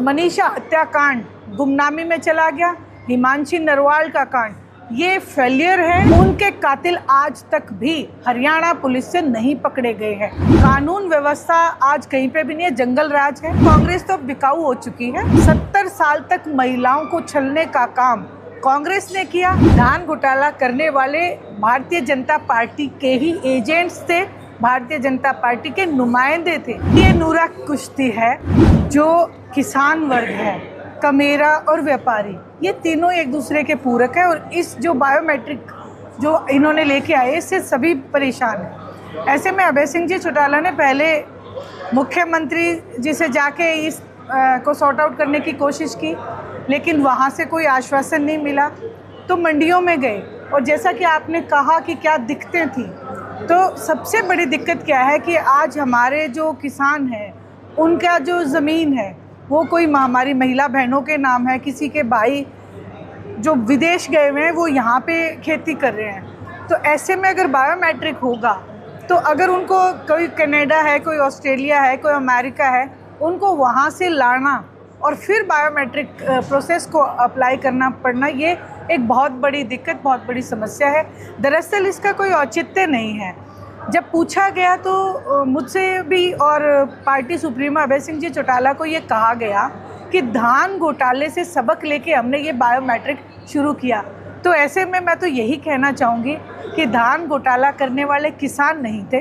मनीषा हत्याकांड गुमनामी में चला गया, हिमांशी नरवाल का कांड, ये फेलियर है। उनके कातिल आज तक भी हरियाणा पुलिस से नहीं पकड़े गए हैं। कानून व्यवस्था आज कहीं पे भी नहीं है, जंगल राज है। कांग्रेस तो बिकाऊ हो चुकी है। 70 साल तक महिलाओं को छलने का काम कांग्रेस ने किया। धान घोटाला करने वाले भारतीय जनता पार्टी के ही एजेंट्स थे, भारतीय जनता पार्टी के नुमाइंदे थे। ये नूरा कुश्ती है। जो किसान वर्ग है, कमेरा और व्यापारी, ये तीनों एक दूसरे के पूरक है। और इस जो बायोमेट्रिक जो इन्होंने लेके आए, इससे सभी परेशान हैं। ऐसे में अभय सिंह जी चौटाला ने पहले मुख्यमंत्री जी से जाके इस को सॉर्ट आउट करने की कोशिश की, लेकिन वहाँ से कोई आश्वासन नहीं मिला। तो मंडियों में गए, और जैसा कि आपने कहा कि क्या दिक्कतें थी, तो सबसे बड़ी दिक्कत क्या है कि आज हमारे जो किसान हैं, उनका जो ज़मीन है वो कोई हमारी महिला बहनों के नाम है, किसी के भाई जो विदेश गए हुए हैं वो यहाँ पे खेती कर रहे हैं। तो ऐसे में अगर बायोमेट्रिक होगा, तो अगर उनको कोई कनाडा है, कोई ऑस्ट्रेलिया है, कोई अमेरिका है, उनको वहाँ से लाना और फिर बायोमेट्रिक प्रोसेस को अप्लाई करना पड़ना, ये एक बहुत बड़ी दिक्कत, बहुत बड़ी समस्या है। दरअसल इसका कोई औचित्य नहीं है। जब पूछा गया तो मुझसे भी और पार्टी सुप्रीमो अभय सिंह जी चौटाला को ये कहा गया कि धान घोटाले से सबक लेके हमने ये बायोमेट्रिक शुरू किया। तो ऐसे में मैं तो यही कहना चाहूँगी कि धान घोटाला करने वाले किसान नहीं थे,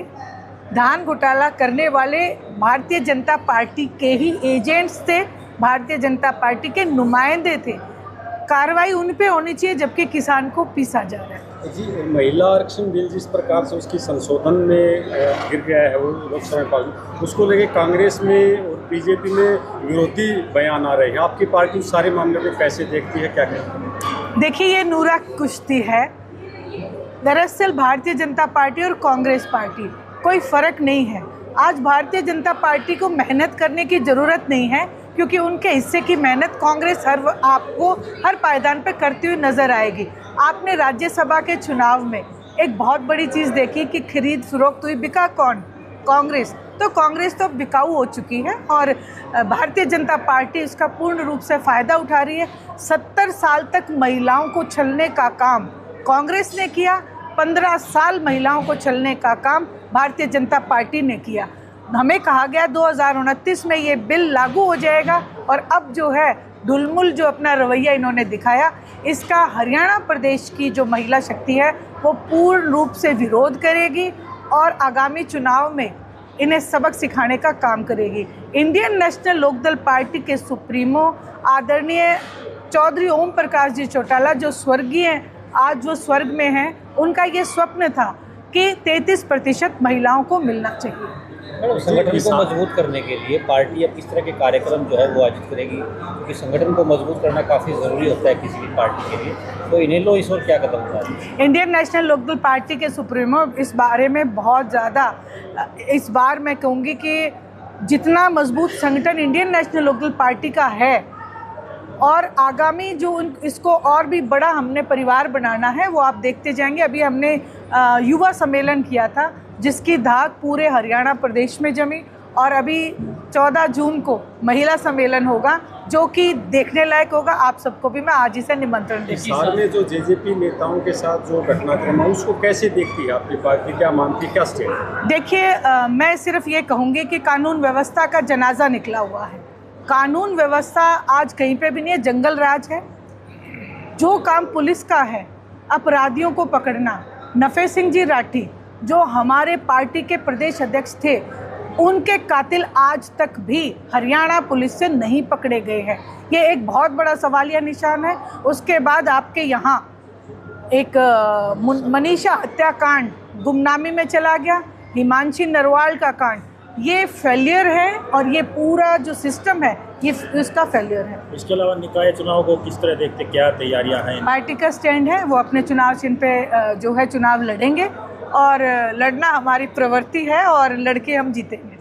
धान घोटाला करने वाले भारतीय जनता पार्टी के ही एजेंट्स थे, भारतीय जनता पार्टी के नुमाइंदे थे। कार्रवाई उन पे होनी चाहिए, जबकि किसान को पीसा जा रहा है। जी, महिला आरक्षण बिल जिस प्रकार से उसकी संशोधन में गिर गया है, वो लोकसभा में, उसको लेके कांग्रेस में और बीजेपी में विरोधी बयान आ रहे हैं। आपकी पार्टी उस सारे मामले को कैसे देखती है, क्या कहती है? देखिए, ये नूरा कुश्ती है। दरअसल भारतीय जनता पार्टी और कांग्रेस पार्टी कोई फ़र्क नहीं है। आज भारतीय जनता पार्टी को मेहनत करने की ज़रूरत नहीं है, क्योंकि उनके हिस्से की मेहनत कांग्रेस आपको हर पायदान पे करती हुई नज़र आएगी। आपने राज्यसभा के चुनाव में एक बहुत बड़ी चीज़ देखी कि खरीद फरोख्त हुई, बिका कौन? कांग्रेस। तो कांग्रेस तो बिकाऊ हो चुकी है और भारतीय जनता पार्टी उसका पूर्ण रूप से फ़ायदा उठा रही है। 70 साल तक महिलाओं को छलने का काम कांग्रेस ने किया, 15 साल महिलाओं को छलने का काम भारतीय जनता पार्टी ने किया। हमें कहा गया 2029 में ये बिल लागू हो जाएगा, और अब जो है ढुलमुल जो अपना रवैया इन्होंने दिखाया, इसका हरियाणा प्रदेश की जो महिला शक्ति है वो पूर्ण रूप से विरोध करेगी और आगामी चुनाव में इन्हें सबक सिखाने का काम करेगी। इंडियन नेशनल लोकदल पार्टी के सुप्रीमो आदरणीय चौधरी ओम प्रकाश जी चौटाला, जो स्वर्गीय हैं, आज वो स्वर्ग में हैं, उनका ये स्वप्न था कि 33% महिलाओं को मिलना चाहिए। संगठन को मजबूत करने के लिए पार्टी अब किस तरह के कार्यक्रम जो है वो आयोजित करेगी, क्योंकि संगठन को मजबूत करना काफ़ी ज़रूरी होता है किसी भी पार्टी के लिए। तो इन्हें लो इस और क्या कदम उठा रही है? इंडियन नेशनल लोकदल पार्टी के सुप्रीमो इस बारे में बहुत ज़्यादा, इस बार मैं कहूँगी कि जितना मजबूत संगठन इंडियन नेशनल लोकदल पार्टी का है, और आगामी जो इसको और भी बड़ा हमने परिवार बनाना है, वो आप देखते जाएंगे। अभी हमने युवा सम्मेलन किया था, जिसकी धाक पूरे हरियाणा प्रदेश में जमी, और अभी 14 जून को महिला सम्मेलन होगा, जो कि देखने लायक होगा। आप सबको भी मैं आज ही से निमंत्रण देती हूँ। बिहार में जो जेजेपी नेताओं के साथ जो घटनाक्रम है, उसको कैसे देखती है आपकी पार्टी, क्या मानती है, क्या स्टेट? देखिए, मैं सिर्फ ये कहूँगी कि कानून व्यवस्था का जनाजा निकला हुआ है। कानून व्यवस्था आज कहीं पे भी नहीं है, जंगल राज है। जो काम पुलिस का है, अपराधियों को पकड़ना, नफे सिंह जी राठी जो हमारे पार्टी के प्रदेश अध्यक्ष थे, उनके कातिल आज तक भी हरियाणा पुलिस से नहीं पकड़े गए हैं। ये एक बहुत बड़ा सवालिया निशान है। उसके बाद आपके यहाँ एक मनीषा हत्याकांड गुमनामी में चला गया, हिमांशी नरवाल का कांड, ये फेलियर है, और ये पूरा जो सिस्टम है ये इसका फेलियर है। इसके अलावा निकाय चुनाव को किस तरह देखते, क्या तैयारियां हैं? पार्टी का स्टैंड है, वो अपने चुनाव चिन्ह पे जो है चुनाव लड़ेंगे, और लड़ना हमारी प्रवृत्ति है, और लड़के हम जीतेंगे।